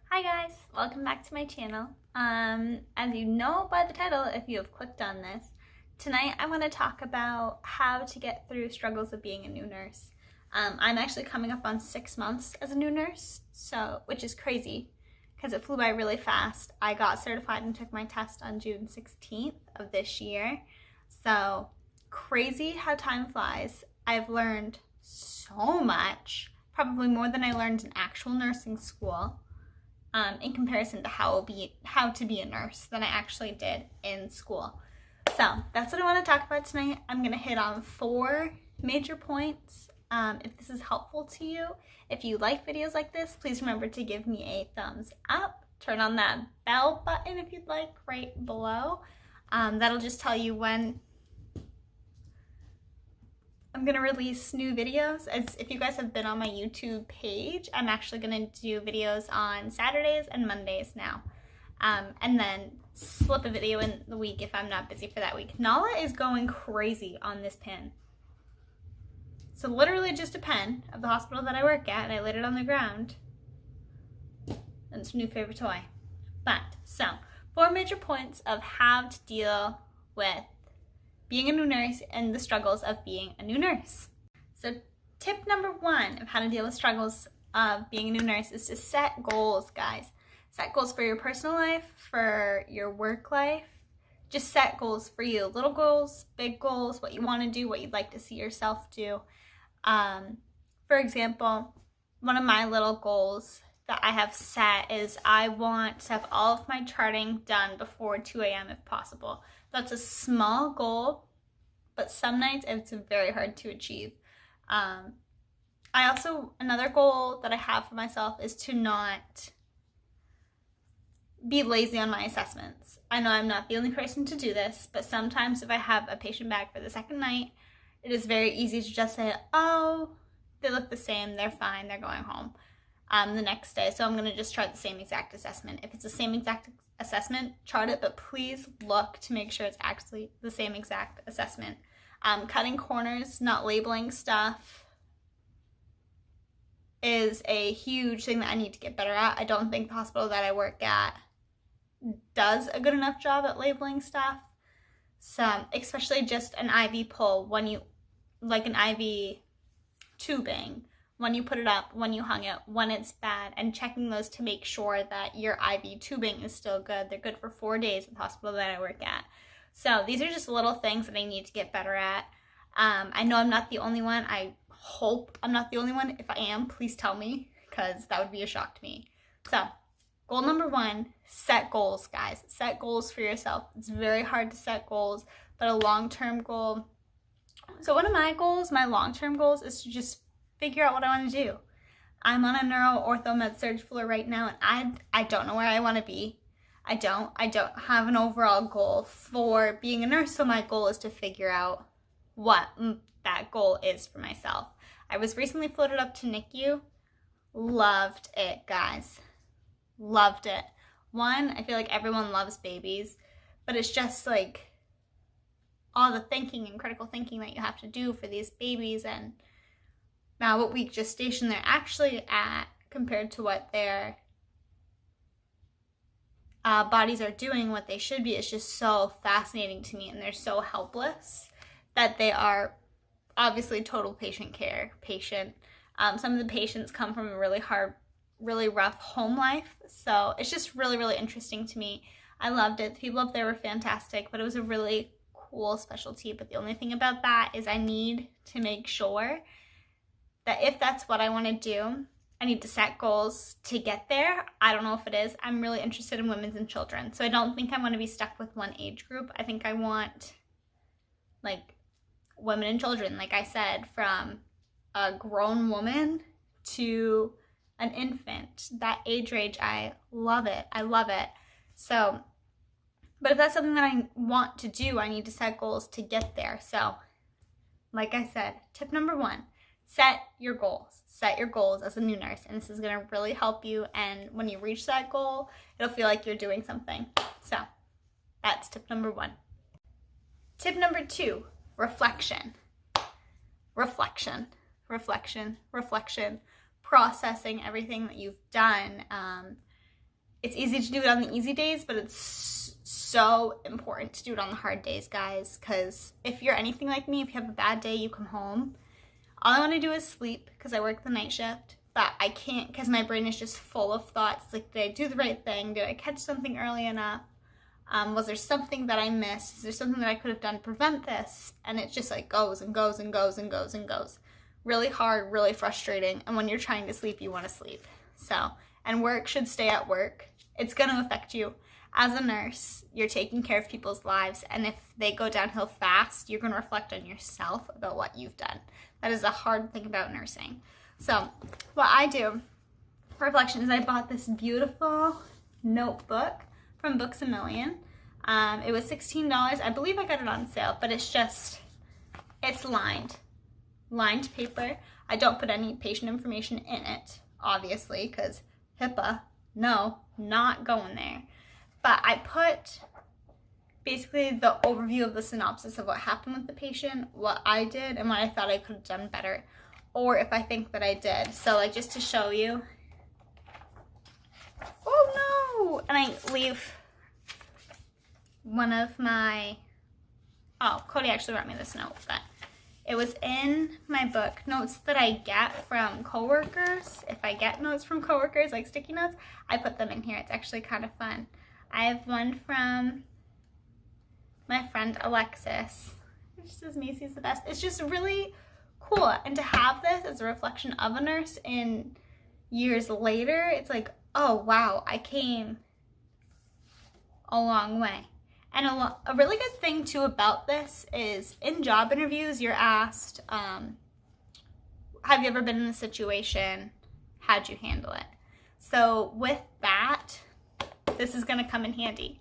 Hi guys, welcome back to my channel. As you know by the title, if you have clicked on this, tonight I want to talk about how to get through struggles of being a new nurse. I'm actually coming up on 6 months as a new nurse, which is crazy because it flew by really fast. I got certified and took my test on June 16th of this year. So crazy how time flies. I've learned so much, probably more than I learned in actual nursing school. In comparison to how to be a nurse than I actually did in school. So that's what I want to talk about tonight. I'm going to hit on 4 major points. If this is helpful to you, if you like videos like this, please remember to give me a thumbs up. Turn on that bell button if you'd like right below. That'll just tell you when I'm gonna release new videos. As if you guys have been on my YouTube page, I'm actually gonna do videos on Saturdays and Mondays now. And then slip a video in the week if I'm not busy for that week. Nala is going crazy on this pen. So literally just a pen of the hospital that I work at, and I laid it on the ground. And it's a new favorite toy. So 4 major points of how to deal with being a new nurse and the struggles of being a new nurse. So tip number 1 of how to deal with struggles of being a new nurse is to set goals, guys. Set goals for your personal life, for your work life. Just set goals for you. Little goals, big goals, what you want to do, what you'd like to see yourself do. For example, one of my little goals that I have set is I want to have all of my charting done before 2 a.m. if possible. That's a small goal, but some nights it's very hard to achieve. Another goal that I have for myself is to not be lazy on my assessments. I know I'm not the only person to do this, but sometimes if I have a patient back for the second night, it is very easy to just say, oh, they look the same, they're fine, they're going home the next day. So I'm going to just try the same exact assessment. If it's the same exact assessment, chart it, but please look to make sure it's actually the same exact assessment. Cutting corners, not labeling stuff is a huge thing that I need to get better at. I don't think the hospital that I work at does a good enough job at labeling stuff. So, especially just an IV pull, like an IV tubing, when you put it up, when you hung it, when it's bad, and checking those to make sure that your IV tubing is still good. They're good for 4 days at the hospital that I work at. So these are just little things that I need to get better at. I know I'm not the only one. I hope I'm not the only one. If I am, please tell me, because that would be a shock to me. So goal number 1, set goals, guys. Set goals for yourself. It's very hard to set goals, but a long-term goal. So one of my long-term goals is to just figure out what I want to do. I'm on a neuro-ortho med-surg floor right now, and I don't know where I want to be. I don't have an overall goal for being a nurse, so my goal is to figure out what that goal is for myself. I was recently floated up to NICU. Loved it, guys. Loved it. One, I feel like everyone loves babies, but it's just like all the thinking and critical thinking that you have to do for these babies, and now what week gestation they're actually at compared to what their bodies are doing, what they should be, is just so fascinating to me. And they're so helpless that they are obviously total patient. Some of the patients come from a really hard, really rough home life. So it's just really, really interesting to me. I loved it. The people up there were fantastic, but it was a really cool specialty. But the only thing about that is I need to make sure that if that's what I want to do, I need to set goals to get there. I don't know if it is. I'm really interested in women's and children. So I don't think I want to be stuck with one age group. I think I want like women and children, like I said, from a grown woman to an infant. That age range, I love it. I love it. So, but if that's something that I want to do, I need to set goals to get there. So, like I said, tip number 1. Set your goals. Set your goals as a new nurse, and this is going to really help you, and when you reach that goal, it'll feel like you're doing something. So that's tip number 1. Tip number 2, reflection. Reflection. Processing everything that you've done, it's easy to do it on the easy days, but it's so important to do it on the hard days, guys, because if you're anything like me, if you have a bad day, you come home, all I want to do is sleep because I work the night shift, but I can't because my brain is just full of thoughts like, did I do the right thing? Did I catch something early enough? Was there something that I missed? Is there something that I could have done to prevent this? And it just like goes and goes and goes and goes and goes. Really hard, really frustrating. And when you're trying to sleep, you want to sleep. So, and work should stay at work. It's going to affect you. As a nurse, you're taking care of people's lives. And if they go downhill fast, you're going to reflect on yourself about what you've done. That is a hard thing about nursing. So what I do for reflection is I bought this beautiful notebook from Books A Million. It was $16. I believe I got it on sale, but it's lined paper. I don't put any patient information in it, obviously, because HIPAA, no, not going there. But I put basically the overview of the synopsis of what happened with the patient, what I did, and what I thought I could have done better, or if I think that I did. So like just to show you. Oh no! And I leave one of my, oh, Cody actually wrote me this note, but it was in my book, notes that I get from coworkers. If I get notes from coworkers, like sticky notes, I put them in here. It's actually kind of fun. I have one from my friend Alexis. It just says Macy's the best. It's just really cool. And to have this as a reflection of a nurse in years later, it's like, oh wow, I came a long way. And a really good thing too about this is in job interviews, you're asked, have you ever been in a situation? How'd you handle it? So with that, this is going to come in handy.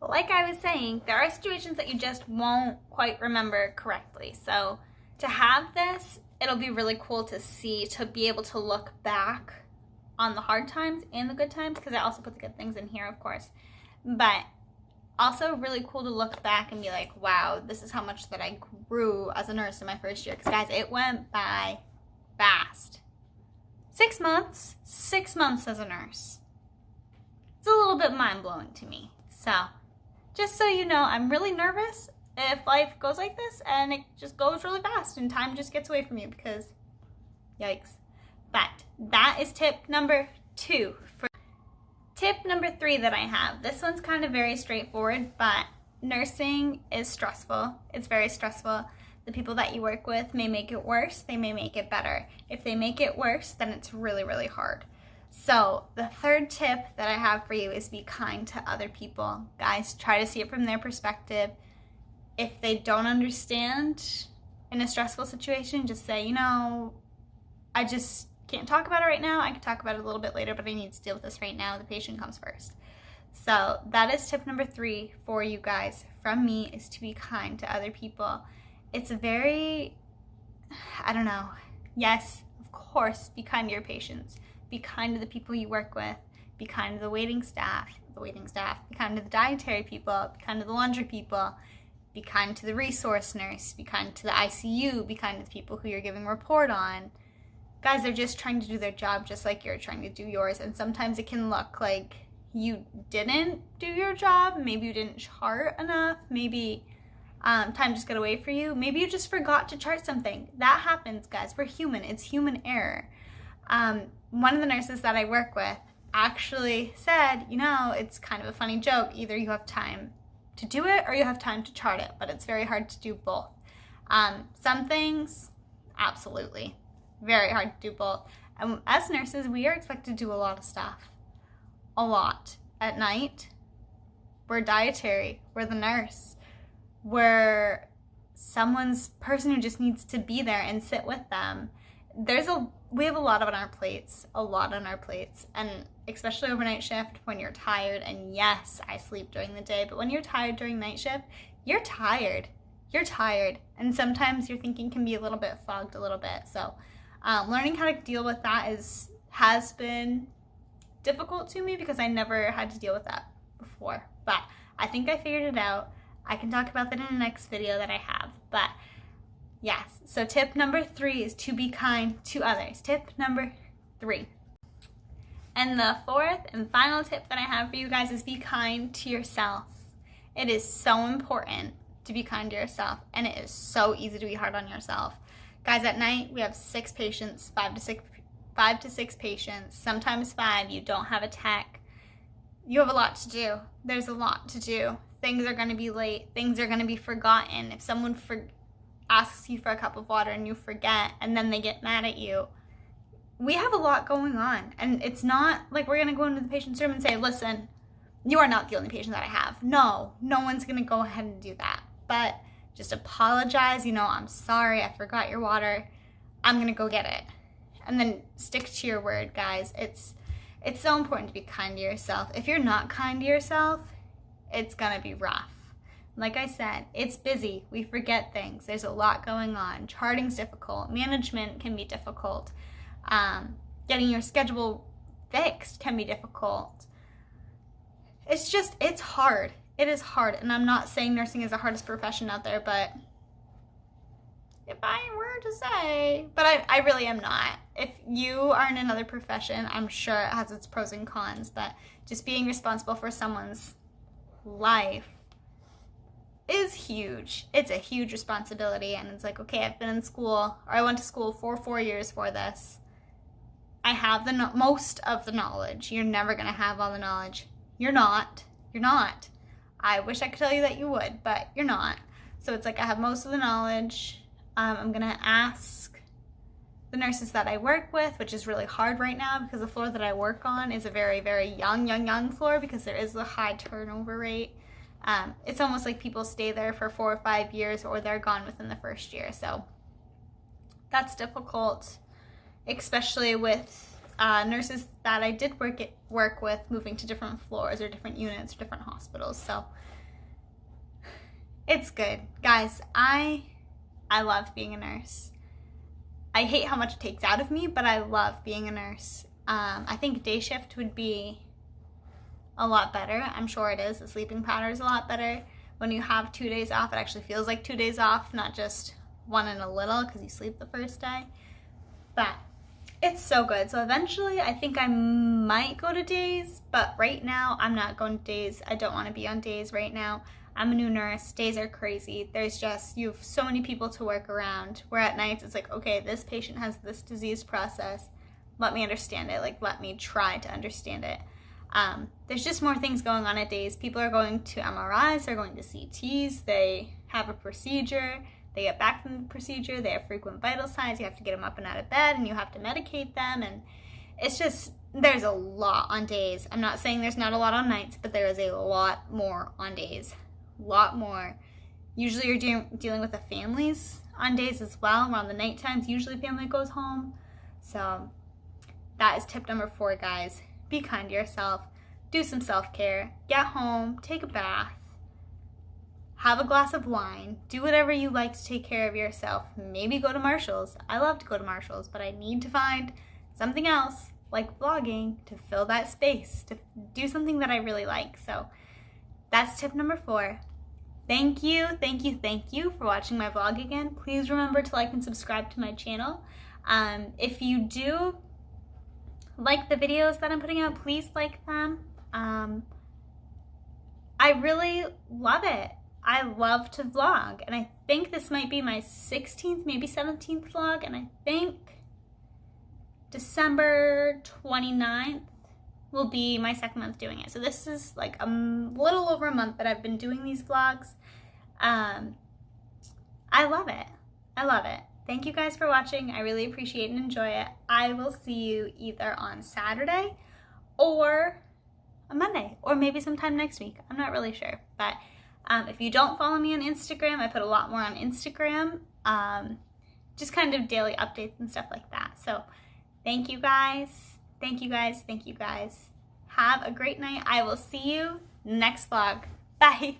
Like I was saying, there are situations that you just won't quite remember correctly. So to have this, it'll be really cool to see, to be able to look back on the hard times and the good times, because I also put the good things in here, of course. But also really cool to look back and be like, wow, this is how much that I grew as a nurse in my first year. Because guys, it went by fast. 6 months as a nurse. It's a little bit mind-blowing to me. So just so you know, I'm really nervous if life goes like this and it just goes really fast and time just gets away from you because yikes. But that is tip number 2. Tip number 3 that I have, this one's kind of very straightforward, but nursing is stressful. It's very stressful. The people that you work with may make it worse, they may make it better. If they make it worse, then it's really, really hard. So the third tip that I have for you is be kind to other people. Guys, try to see it from their perspective. If they don't understand in a stressful situation, just say, you know, I just can't talk about it right now. I can talk about it a little bit later, but I need to deal with this right now. The patient comes first. So that is tip number 3 for you guys from me, is to be kind to other people. It's very, I don't know. Yes, of course, be kind to your patients. Be kind to the people you work with. Be kind to the waiting staff. Be kind to the dietary people. Be kind to the laundry people. Be kind to the resource nurse. Be kind to the ICU. Be kind to the people who you're giving report on. Guys, they're just trying to do their job just like you're trying to do yours. And sometimes it can look like you didn't do your job. Maybe you didn't chart enough. Maybe time just got away from you. Maybe you just forgot to chart something. That happens, guys. We're human. It's human error. One of the nurses that I work with actually said, you know, it's kind of a funny joke. Either you have time to do it or you have time to chart it, but it's very hard to do both. Some things, absolutely. Very hard to do both. And as nurses, we are expected to do a lot of stuff. A lot. At night, we're dietary. We're the nurse. We're someone's person who just needs to be there and sit with them. We have a lot on our plates. And especially overnight shift when you're tired. And yes, I sleep during the day. But when you're tired during night shift, you're tired. And sometimes your thinking can be a little bit fogged a little bit. So learning how to deal with that has been difficult to me because I never had to deal with that before. But I think I figured it out. I can talk about that in the next video that I have. But yes, so tip number 3 is to be kind to others. Tip number 3. And the fourth and final tip that I have for you guys is be kind to yourself. It is so important to be kind to yourself, and it is so easy to be hard on yourself. Guys, at night we have 6 patients, 5 to 6 patients, sometimes 5. You don't have a tech. You have a lot to do. There's a lot to do. Things are going to be late. Things are going to be forgotten. If someone asks you for a cup of water and you forget, and then they get mad at you, we have a lot going on. And it's not like we're going to go into the patient's room and say, listen, you are not the only patient that I have. No one's going to go ahead and do that. But just apologize. I'm sorry, I forgot your water. I'm going to go get it. And then stick to your word, guys. It's so important to be kind to yourself. If you're not kind to yourself, it's going to be rough. Like I said, it's busy. We forget things. There's a lot going on. Charting's difficult. Management can be difficult. Getting your schedule fixed can be difficult. It's hard. It is hard. And I'm not saying nursing is the hardest profession out there, but if I were to say, but I really am not. If you are in another profession, I'm sure it has its pros and cons, but just being responsible for someone's life is huge. It's a huge responsibility, and it's like, okay, I've been in school, or I went to school for 4 years for this. I have most of the knowledge. You're never going to have all the knowledge. You're not. I wish I could tell you that you would, but you're not. So it's like I have most of the knowledge. I'm going to ask the nurses that I work with, which is really hard right now because the floor that I work on is a very, very young floor because there is a high turnover rate. It's almost like people stay there for 4 or 5 years or they're gone within the first year. So that's difficult, especially with nurses that I did work with moving to different floors or different units or different hospitals. So it's good. Guys, I love being a nurse. I hate how much it takes out of me, but I love being a nurse. I think day shift would be a lot better. I'm sure it is. The sleeping pattern is a lot better. When you have 2 days off, it actually feels like 2 days off, not just one and a little because you sleep the first day. But it's so good. So eventually I think I might go to days, but right now I'm not going to days. I don't want to be on days right now. I'm a new nurse. Days are crazy. You have so many people to work around. Where at nights it's like, okay, this patient has this disease process. Let me understand it. Like, let me try to understand it. There's just more things going on at days. People are going to MRIs, they're going to CTs, they have a procedure, they get back from the procedure, they have frequent vital signs, you have to get them up and out of bed, and you have to medicate them, and it's just, there's a lot on days. I'm not saying there's not a lot on nights, but there is a lot more on days. A lot more. Usually you're dealing with the families on days as well. Around the night times, usually family goes home. So that is tip number 4, guys. Be kind to yourself. Do some self-care. Get home. Take a bath. Have a glass of wine. Do whatever you like to take care of yourself. Maybe go to Marshall's. I love to go to Marshall's, but I need to find something else, like vlogging, to fill that space, to do something that I really like. So that's tip number 4. Thank you for watching my vlog again. Please remember to like and subscribe to my channel. If you do like the videos that I'm putting out, please like them. I really love it. I love to vlog, and I think this might be my 16th, maybe 17th vlog, and I think December 29th will be my 2nd month doing it. So this is like a little over a month that I've been doing these vlogs. I love it. I love it. Thank you guys for watching. I really appreciate and enjoy it. I will see you either on Saturday or a Monday, or maybe sometime next week. I'm not really sure. But if you don't follow me on Instagram, I put a lot more on Instagram. Just kind of daily updates and stuff like that. So thank you guys. Thank you guys. Thank you guys. Have a great night. I will see you next vlog. Bye.